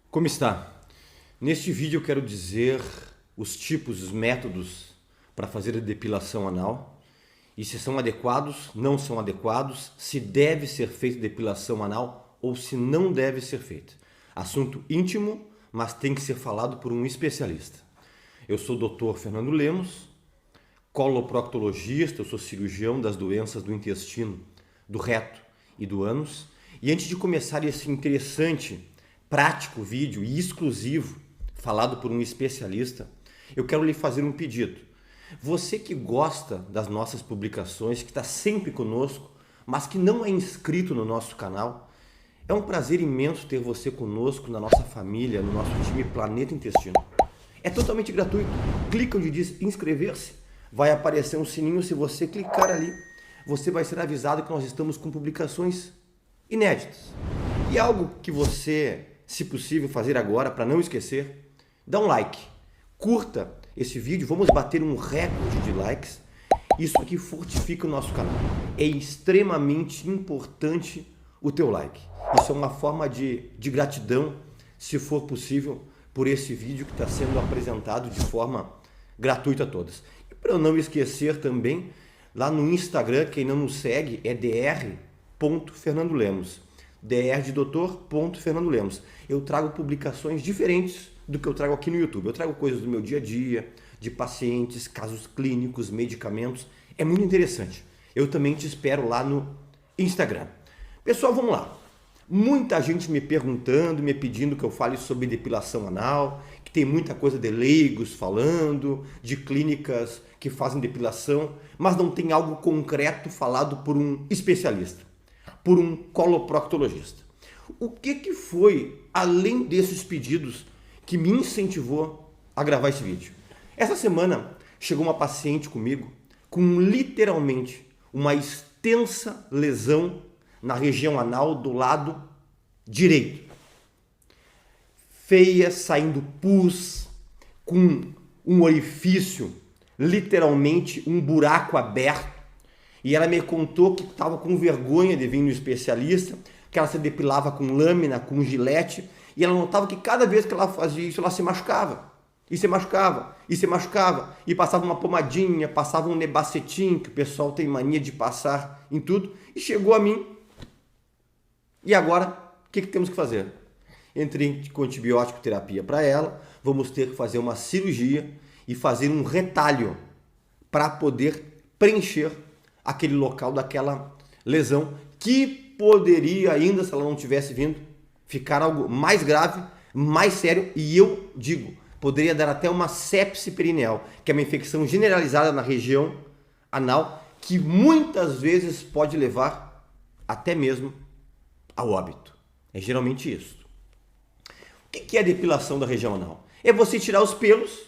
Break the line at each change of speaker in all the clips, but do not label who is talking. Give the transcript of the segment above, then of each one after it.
Como está? Neste vídeo eu quero dizer os tipos, os métodos para fazer a depilação anal e se são adequados, não são adequados, se deve ser feita depilação anal ou se não deve ser feita. Assunto íntimo, mas tem que ser falado por um especialista. Eu sou o Dr. Fernando Lemos, coloproctologista, eu sou cirurgião das doenças do intestino, do reto e do ânus. E antes de começar esse interessante, prático vídeo e exclusivo, falado por um especialista, eu quero lhe fazer um pedido. Você que gosta das nossas publicações, que está sempre conosco, mas que não é inscrito no nosso canal, é um prazer imenso ter você conosco, na nossa família, no nosso time Planeta Intestino. É totalmente gratuito. Clica onde diz inscrever-se, vai aparecer um sininho. Se você clicar ali, você vai ser avisado que nós estamos com publicações inéditas. E algo que você, se possível, fazer agora, para não esquecer, dá um like, curta esse vídeo, vamos bater um recorde de likes. Isso aqui fortifica o nosso canal. É extremamente importante o teu like. Isso é uma forma de gratidão, se for possível, por esse vídeo que está sendo apresentado de forma gratuita a todos. E para eu não esquecer também, lá no Instagram, quem não nos segue é dr.fernandolemos. Dr de doutor.fernando Lemos. Eu trago publicações diferentes do que eu trago aqui no YouTube. Eu trago coisas do meu dia a dia, de pacientes, casos clínicos, medicamentos. É muito interessante. Eu também te espero lá no Instagram. Pessoal, vamos lá. Muita gente me perguntando, me pedindo que eu fale sobre depilação anal, que tem muita coisa de leigos falando, de clínicas que fazem depilação, mas não tem algo concreto falado por um especialista, por um coloproctologista. O que foi, além desses pedidos, que me incentivou a gravar esse vídeo? Essa semana chegou uma paciente comigo com literalmente uma extensa lesão na região anal do lado direito. Feia, saindo pus, com um orifício, literalmente um buraco aberto. E ela me contou que estava com vergonha de vir no especialista, que ela se depilava com lâmina, com gilete, e ela notava que cada vez que ela fazia isso, ela se machucava. E se machucava, e se machucava, e passava uma pomadinha, passava um nebacetim, que o pessoal tem mania de passar em tudo, e chegou a mim. E agora, o que temos que fazer? Entrei com antibiótico terapia para ela, vamos ter que fazer uma cirurgia e fazer um retalho para poder preencher aquele local daquela lesão que poderia ainda, se ela não tivesse vindo, ficar algo mais grave, mais sério, e eu digo, poderia dar até uma sepse perineal, que é uma infecção generalizada na região anal, que muitas vezes pode levar até mesmo ao óbito. É geralmente isso. O que é a depilação da região anal? É você tirar os pelos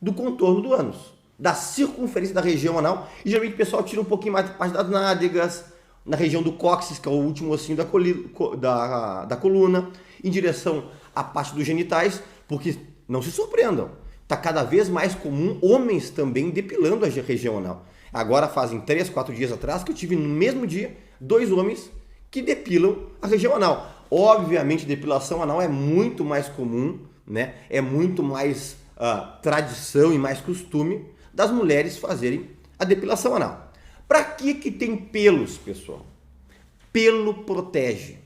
do contorno do ânus, da circunferência da região anal, e geralmente o pessoal tira um pouquinho mais da parte das nádegas, na região do cóccix, que é o último ossinho da coluna, em direção à parte dos genitais, porque não se surpreendam, está cada vez mais comum homens também depilando a região anal. Agora fazem 3, 4 dias atrás que eu tive no mesmo dia 2 homens que depilam a região anal. Obviamente, depilação anal é muito mais comum, né? É muito mais tradição e mais costume das mulheres fazerem a depilação anal. Para que tem pelos, pessoal? Pelo protege.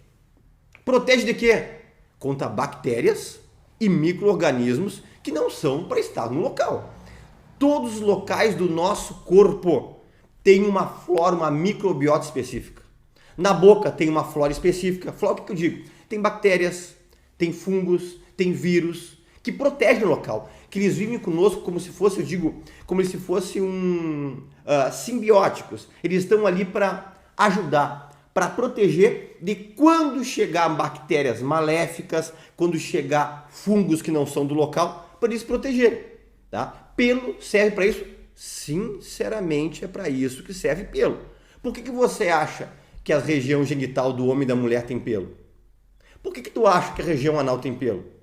Protege de quê? Contra bactérias e micro-organismos que não são para estar no local. Todos os locais do nosso corpo têm uma flora, uma microbiota específica. Na boca tem uma flora específica. Flora, o que eu digo? Tem bactérias, tem fungos, tem vírus que protegem o local, que eles vivem conosco como se fosse, eu digo, como se fossem simbióticos. Eles estão ali para ajudar, para proteger de quando chegar bactérias maléficas, quando chegar fungos que não são do local, para eles protegerem. Tá? Pelo serve para isso? Sinceramente, é para isso que serve pelo. Por que você acha que a região genital do homem e da mulher tem pelo? Por que tu acha que a região anal tem pelo?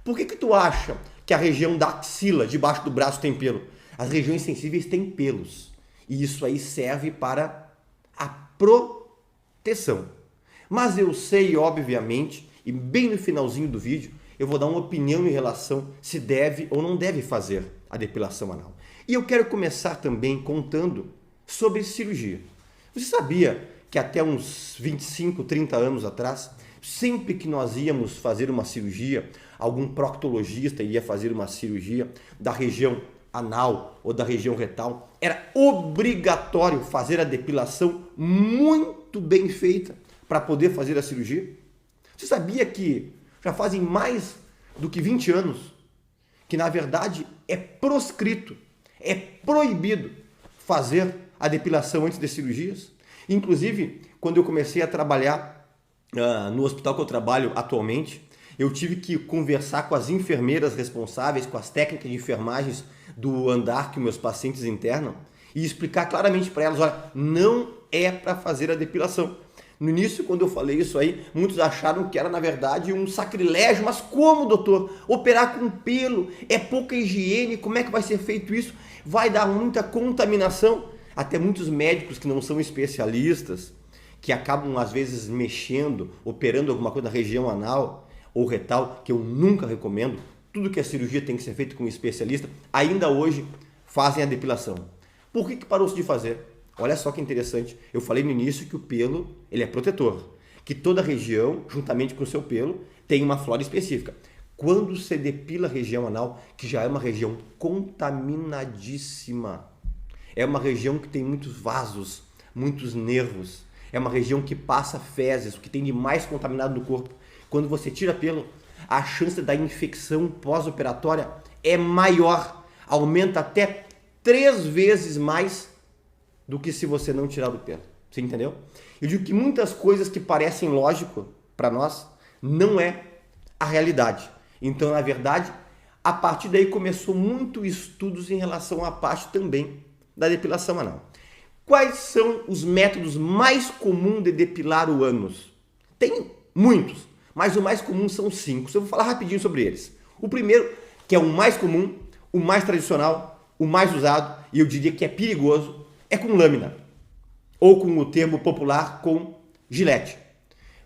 Por que tu acha que a região da axila, debaixo do braço, tem pelo? As regiões sensíveis têm pelos. E isso aí serve para a proteção. Mas eu sei, obviamente, e bem no finalzinho do vídeo, eu vou dar uma opinião em relação se deve ou não deve fazer a depilação anal. E eu quero começar também contando sobre cirurgia. Você sabia que até uns 25, 30 anos atrás, sempre que nós íamos fazer uma cirurgia, algum proctologista iria fazer uma cirurgia da região anal ou da região retal, era obrigatório fazer a depilação muito bem feita para poder fazer a cirurgia? Você sabia que já fazem mais do que 20 anos que na verdade é proscrito, é proibido fazer a depilação antes das cirurgias? Inclusive, quando eu comecei a trabalhar no hospital que eu trabalho atualmente, eu tive que conversar com as enfermeiras responsáveis, com as técnicas de enfermagens do andar que meus pacientes internam e explicar claramente para elas, olha, não é para fazer a depilação. No início, quando eu falei isso aí, muitos acharam que era, na verdade, um sacrilégio. Mas como, doutor? Operar com pelo? É pouca higiene? Como é que vai ser feito isso? Vai dar muita contaminação? Até muitos médicos que não são especialistas, que acabam, às vezes, mexendo, operando alguma coisa na região anal ou retal, que eu nunca recomendo. Tudo que é cirurgia tem que ser feito com um especialista. Ainda hoje, fazem a depilação. Por que parou-se de fazer? Olha só que interessante, eu falei no início que o pelo ele é protetor, que toda região, juntamente com o seu pelo, tem uma flora específica. Quando você depila a região anal, que já é uma região contaminadíssima, é uma região que tem muitos vasos, muitos nervos, é uma região que passa fezes, o que tem de mais contaminado no corpo. Quando você tira pelo, a chance da infecção pós-operatória é maior, aumenta até 3 vezes mais do que se você não tirar do pelo. Você entendeu? Eu digo que muitas coisas que parecem lógico para nós não é a realidade. Então, na verdade, a partir daí começou muito estudos em relação à parte também da depilação anal. Quais são os métodos mais comuns de depilar o ânus? Tem muitos, mas o mais comum são 5. Eu vou falar rapidinho sobre eles. O primeiro, que é o mais comum, o mais tradicional, o mais usado, e eu diria que é perigoso, é com lâmina, ou com o termo popular, com gilete.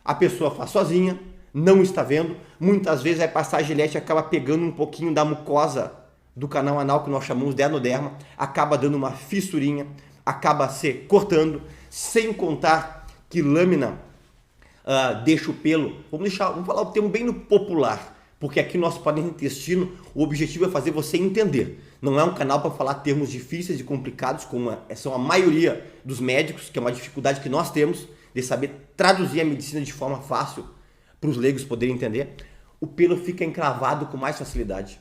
A pessoa faz sozinha, não está vendo, muitas vezes vai passar a gilete e acaba pegando um pouquinho da mucosa do canal anal, que nós chamamos de anoderma, acaba dando uma fissurinha, acaba se cortando, sem contar que lâmina deixa o pelo, vamos falar o termo bem no popular, porque aqui no nosso padrão intestino, o objetivo é fazer você entender. Não é um canal para falar termos difíceis e complicados, como são a maioria dos médicos, que é uma dificuldade que nós temos de saber traduzir a medicina de forma fácil para os leigos poderem entender. O pelo fica encravado com mais facilidade.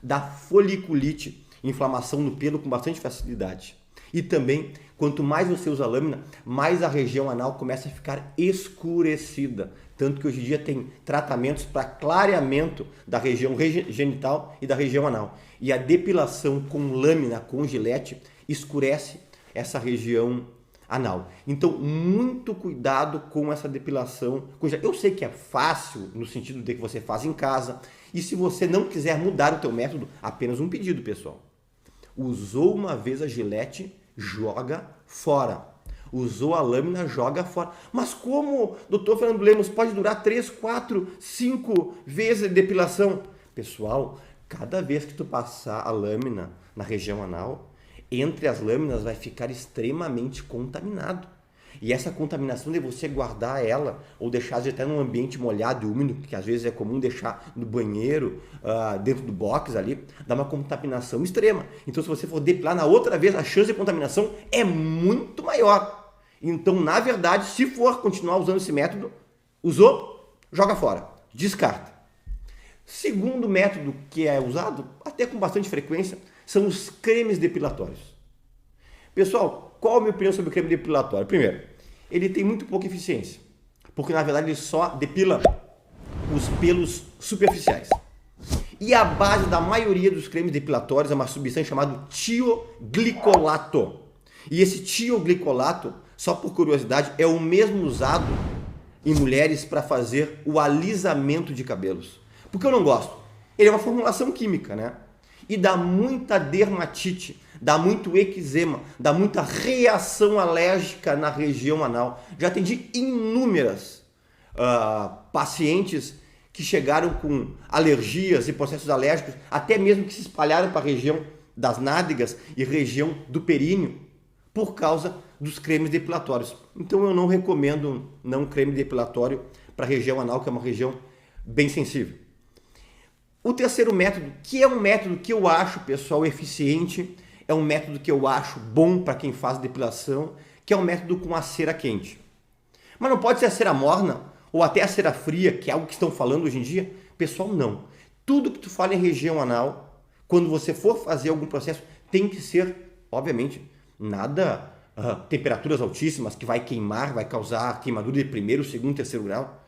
Dá foliculite, inflamação no pelo com bastante facilidade. E também, quanto mais você usa a lâmina, mais a região anal começa a ficar escurecida. Tanto que hoje em dia tem tratamentos para clareamento da região genital e da região anal. E a depilação com lâmina, com gilete, escurece essa região anal. Então, muito cuidado com essa depilação. Eu sei que é fácil, no sentido de que você faz em casa. E se você não quiser mudar o teu método, apenas um pedido, pessoal. Usou uma vez a gilete, joga fora. Usou a lâmina, joga fora. Mas como, doutor Fernando Lemos, pode durar 3, 4, 5 vezes a depilação? Pessoal, cada vez que tu passar a lâmina na região anal, entre as lâminas vai ficar extremamente contaminado. E essa contaminação de você guardar ela ou deixar até num ambiente molhado e úmido, que às vezes é comum deixar no banheiro, dentro do box ali, dá uma contaminação extrema. Então, se você for depilar na outra vez, a chance de contaminação é muito maior. Então, na verdade, se for continuar usando esse método, usou, joga fora, descarta. Segundo método que é usado, até com bastante frequência, são os cremes depilatórios. Pessoal, qual a minha opinião sobre o creme depilatório? Primeiro, ele tem muito pouca eficiência, porque na verdade ele só depila os pelos superficiais. E a base da maioria dos cremes depilatórios é uma substância chamada tioglicolato. E esse tioglicolato, só por curiosidade, é o mesmo usado em mulheres para fazer o alisamento de cabelos. Porque eu não gosto. Ele é uma formulação química, né? E dá muita dermatite, dá muito eczema, dá muita reação alérgica na região anal. Já atendi inúmeras pacientes que chegaram com alergias e processos alérgicos, até mesmo que se espalharam para a região das nádegas e região do períneo, por causa dos cremes depilatórios. Então eu não recomendo não creme depilatório para a região anal, que é uma região bem sensível. O terceiro método, que é um método que eu acho, pessoal, eficiente, é um método que eu acho bom para quem faz depilação, que é um método com a cera quente. Mas não pode ser a cera morna ou até a cera fria, que é algo que estão falando hoje em dia. Pessoal, não. Tudo que tu fala em região anal, quando você for fazer algum processo, tem que ser, obviamente, nada temperaturas altíssimas, que vai queimar, vai causar queimadura de primeiro, segundo, terceiro grau.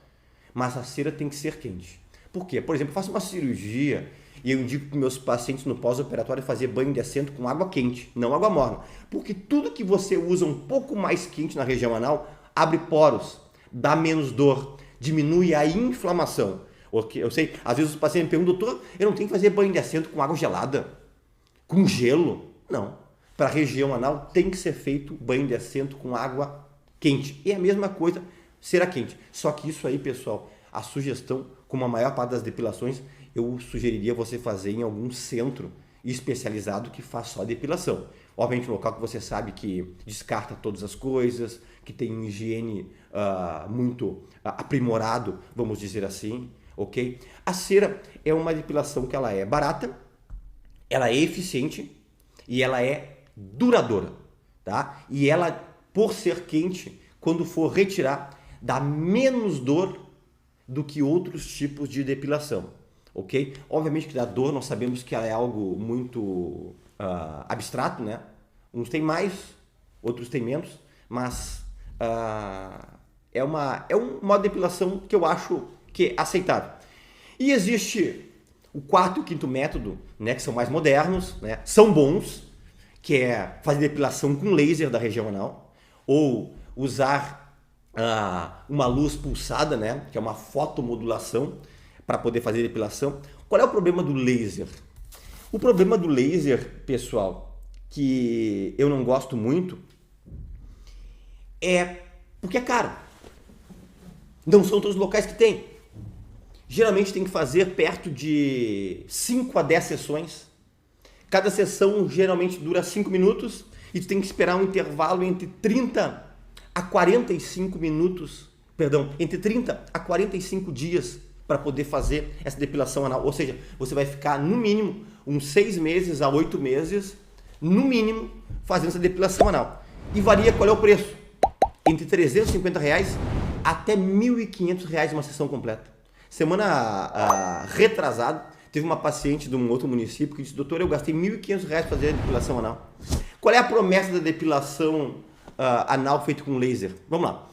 Mas a cera tem que ser quente. Por quê? Por exemplo, eu faço uma cirurgia e eu indico para meus pacientes no pós-operatório fazer banho de assento com água quente, não água morna. Porque tudo que você usa um pouco mais quente na região anal abre poros, dá menos dor, diminui a inflamação. Eu sei, às vezes os pacientes me perguntam, doutor, eu não tenho que fazer banho de assento com água gelada? Com gelo? Não. Para a região anal tem que ser feito banho de assento com água quente. E é a mesma coisa, cera quente. Só que isso aí, pessoal, a sugestão, como a maior parte das depilações, eu sugeriria você fazer em algum centro especializado que faz só depilação. Obviamente um local que você sabe que descarta todas as coisas, que tem uma higiene muito aprimorado, vamos dizer assim, ok? A cera é uma depilação que ela é barata, ela é eficiente e ela é duradoura, tá? E ela, por ser quente, quando for retirar, dá menos dor do que outros tipos de depilação, ok? Obviamente que dá dor, nós sabemos que ela é algo muito abstrato, né? Uns têm mais, outros têm menos, mas é uma depilação que eu acho que é aceitável. E existe o quarto e o quinto método, né, que são mais modernos, né, são bons, que é fazer depilação com laser da região anal, ou usar uma luz pulsada, né, que é uma fotomodulação, para poder fazer depilação. Qual é o problema do laser? O problema do laser, pessoal, que eu não gosto muito, é porque é caro. Não são todos os locais que tem. Geralmente tem que fazer perto de 5 a 10 sessões. Cada sessão geralmente dura 5 minutos e tu tem que esperar um intervalo entre 30 a 45 minutos, perdão, entre 30 a 45 dias para poder fazer essa depilação anal. Ou seja, você vai ficar no mínimo uns 6 meses a 8 meses, no mínimo, fazendo essa depilação anal. E varia qual é o preço. Entre R$350 até R$1.500 uma sessão completa. Semana retrasada, teve uma paciente de um outro município que disse, doutor, eu gastei R$1.500 para fazer a depilação anal. Qual é a promessa da depilação anal feita com laser? Vamos lá.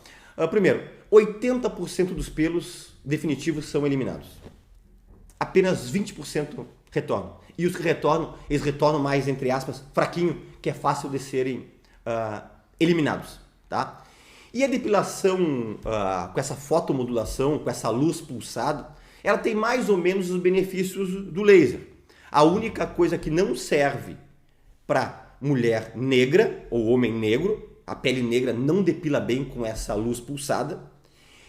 Primeiro, 80% dos pelos definitivos são eliminados. Apenas 20% retornam. E os que retornam, eles retornam mais, entre aspas, fraquinho, que é fácil de serem eliminados. Tá? E a depilação com essa fotomodulação, com essa luz pulsada, ela tem mais ou menos os benefícios do laser. A única coisa que não serve para mulher negra ou homem negro, a pele negra não depila bem com essa luz pulsada,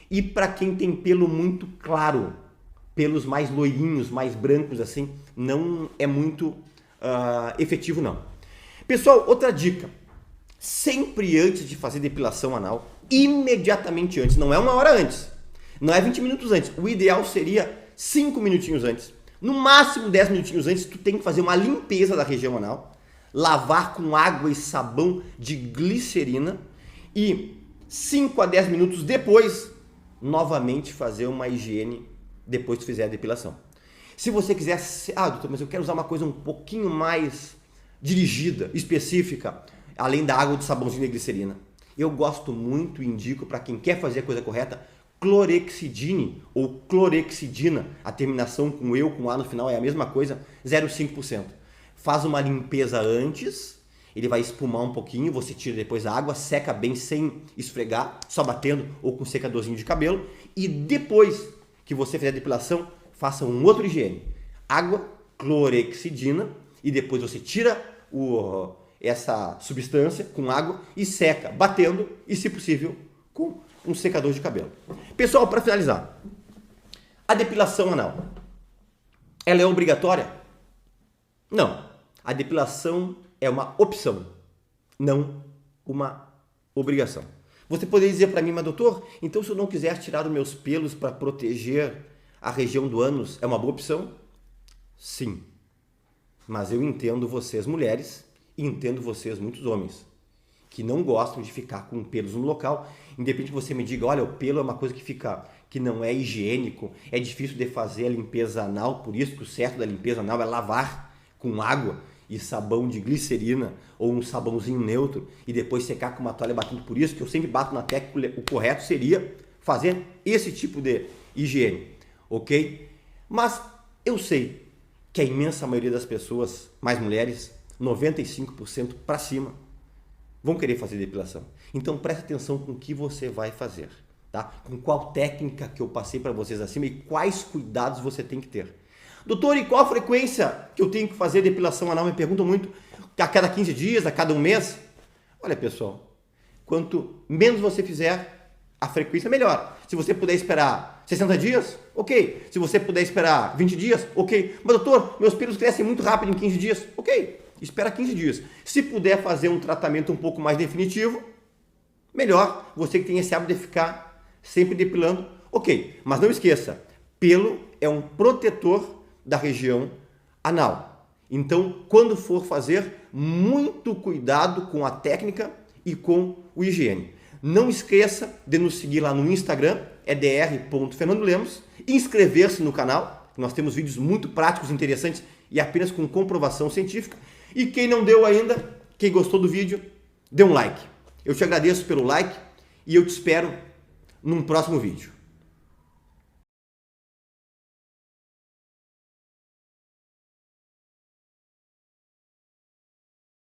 e para quem tem pelo muito claro, pelos mais loirinhos, mais brancos assim, não é muito efetivo não. Pessoal, outra dica. Sempre antes de fazer depilação anal, imediatamente antes, não é uma hora antes, não é 20 minutos antes, o ideal seria 5 minutinhos antes, no máximo 10 minutinhos antes, tu tem que fazer uma limpeza da região anal, lavar com água e sabão de glicerina e 5 a 10 minutos depois, novamente fazer uma higiene depois que tu fizer a depilação. Se você quiser, doutor, mas eu quero usar uma coisa um pouquinho mais dirigida, específica, além da água, do sabãozinho de glicerina. Eu gosto muito e indico para quem quer fazer a coisa correta, clorexidine ou clorexidina, a terminação com eu, com A no final é a mesma coisa, 0,5%. Faz uma limpeza antes, ele vai espumar um pouquinho, você tira depois a água, seca bem sem esfregar, só batendo ou com secadorzinho de cabelo, e depois que você fizer a depilação, faça um outro higiene. Água, clorexidina, e depois você tira essa substância com água e seca, batendo e, se possível, com um secador de cabelo. Pessoal, para finalizar, A depilação anal, ela é obrigatória? Não. A depilação é uma opção, não uma obrigação. Você poderia dizer para mim, mas doutor, então se eu não quiser tirar os meus pelos para proteger a região do ânus, é uma boa opção? Sim. Mas eu entendo vocês mulheres e entendo vocês muitos homens que não gostam de ficar com pelos no local. Independente que você me diga, olha, o pelo é uma coisa que não é higiênico, é difícil de fazer a limpeza anal, por isso que o certo da limpeza anal é lavar com água e sabão de glicerina ou um sabãozinho neutro e depois secar com uma toalha batendo. Por isso que eu sempre bato na tecla, o correto seria fazer esse tipo de higiene, ok? Mas eu sei que a imensa maioria das pessoas, mais mulheres, 95% para cima, vão querer fazer depilação. Então preste atenção com o que você vai fazer, tá? Com qual técnica que eu passei para vocês acima e quais cuidados você tem que ter. Doutor, e qual a frequência que eu tenho que fazer depilação anal? Me perguntam muito, a cada 15 dias, a cada um mês? Olha, pessoal, quanto menos você fizer, a frequência melhor. Se você puder esperar 60 dias, ok. Se você puder esperar 20 dias, ok. Mas doutor, meus pelos crescem muito rápido em 15 dias, ok. Espera 15 dias. Se puder fazer um tratamento um pouco mais definitivo, melhor. Você que tem esse hábito de ficar sempre depilando, ok. Mas não esqueça, pelo é um protetor da região anal. Então, quando for fazer, muito cuidado com a técnica e com o higiene. Não esqueça de nos seguir lá no Instagram, é dr.fernandolemos, inscrever-se no canal, nós temos vídeos muito práticos, interessantes e apenas com comprovação científica. E quem não deu ainda, quem gostou do vídeo, dê um like. Eu te agradeço pelo like e eu te espero num próximo vídeo.